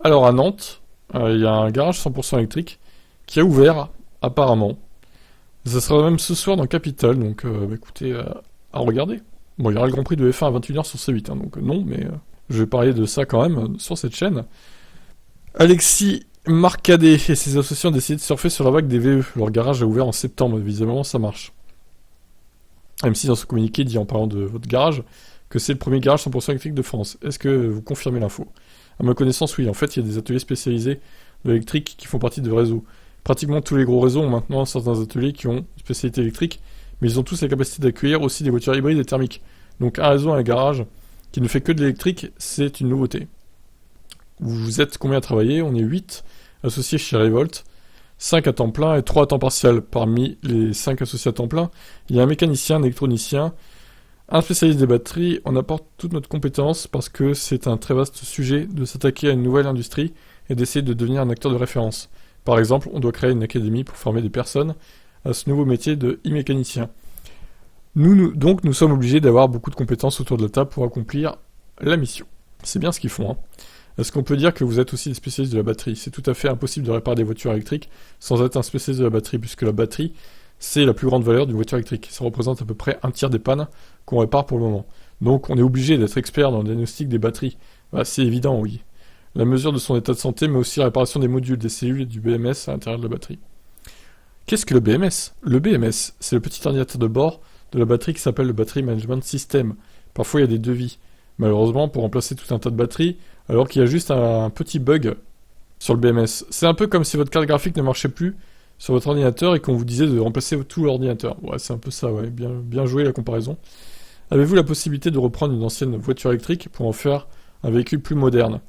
Alors à Nantes, il y a un garage 100% électrique qui a ouvert, apparemment. Ça sera même ce soir dans Capitole, donc écoutez, à regarder. Bon, il y aura le Grand Prix de F1 à 21h sur C8, hein, donc non, mais je vais parler de ça quand même sur cette chaîne. Alexis Marcadet et ses associés ont décidé de surfer sur la vague des VE. Leur garage a ouvert en septembre, visiblement ça marche. M6 dans ce communiqué dit en parlant de votre garage que c'est le premier garage 100% électrique de France. Est-ce que vous confirmez l'info? À ma connaissance, oui. En fait, il y a des ateliers spécialisés de l'électrique qui font partie de réseaux. Pratiquement tous les gros réseaux ont maintenant certains ateliers qui ont une spécialité électrique, mais ils ont tous la capacité d'accueillir aussi des voitures hybrides et thermiques. Donc un réseau, un garage qui ne fait que de l'électrique, c'est une nouveauté. Vous êtes combien à travailler? On est 8 associés chez Revolt, 5 à temps plein et 3 à temps partiel. Parmi les 5 associés à temps plein, il y a un mécanicien, un électronicien, un spécialiste des batteries. On apporte toute notre compétence parce que c'est un très vaste sujet de s'attaquer à une nouvelle industrie et d'essayer de devenir un acteur de référence. Par exemple, on doit créer une académie pour former des personnes à ce nouveau métier de e-mécanicien. Donc nous sommes obligés d'avoir beaucoup de compétences autour de la table pour accomplir la mission. C'est bien ce qu'ils font, hein. Est-ce qu'on peut dire que vous êtes aussi des spécialistes de la batterie? C'est tout à fait impossible de réparer des voitures électriques sans être un spécialiste de la batterie, puisque la batterie, c'est la plus grande valeur d'une voiture électrique. Ça représente à peu près un tiers des pannes qu'on répare pour le moment. Donc on est obligé d'être expert dans le diagnostic des batteries. Bah, c'est évident, oui. La mesure de son état de santé, mais aussi la réparation des modules, des cellules et du BMS à l'intérieur de la batterie. Qu'est-ce que le BMS? Le BMS, c'est le petit ordinateur de bord de la batterie qui s'appelle le Battery Management System. Parfois il y a des devis. Malheureusement, pour remplacer tout un tas de batteries, alors qu'il y a juste un petit bug sur le BMS. C'est un peu comme si votre carte graphique ne marchait plus sur votre ordinateur et qu'on vous disait de remplacer tout l'ordinateur. Ouais, c'est un peu ça, ouais. Bien joué la comparaison. Avez-vous la possibilité de reprendre une ancienne voiture électrique pour en faire un véhicule plus moderne?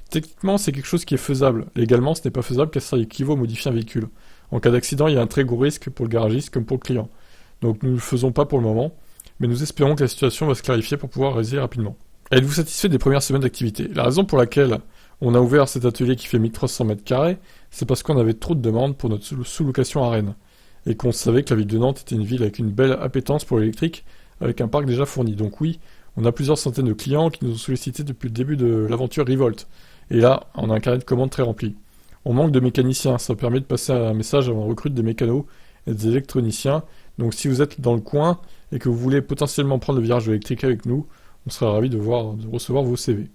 Techniquement, c'est quelque chose qui est faisable. Légalement, ce n'est pas faisable car ça équivaut à modifier un véhicule. En cas d'accident, il y a un très gros risque pour le garagiste comme pour le client. Donc nous ne le faisons pas pour le moment, mais nous espérons que la situation va se clarifier pour pouvoir réaliser rapidement. Êtes-vous satisfait des premières semaines d'activité? La raison pour laquelle on a ouvert cet atelier qui fait 1300 m², c'est parce qu'on avait trop de demandes pour notre sous-location à Rennes, et qu'on savait que la ville de Nantes était une ville avec une belle appétence pour l'électrique, avec un parc déjà fourni. Donc oui, on a plusieurs centaines de clients qui nous ont sollicité depuis le début de l'aventure Revolt. Et là, on a un carnet de commandes très rempli. On manque de mécaniciens, ça permet de passer un message avant on recrute des mécanos et des électroniciens. Donc si vous êtes dans le coin et que vous voulez potentiellement prendre le virage électrique avec nous, on sera ravis de recevoir vos CV.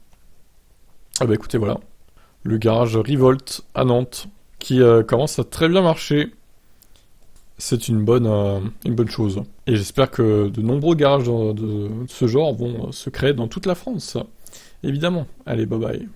Ah bah écoutez, voilà. Le garage Revolt à Nantes, qui commence à très bien marcher. C'est une bonne chose. Et j'espère que de nombreux garages de ce genre vont se créer dans toute la France. Évidemment. Allez, bye bye.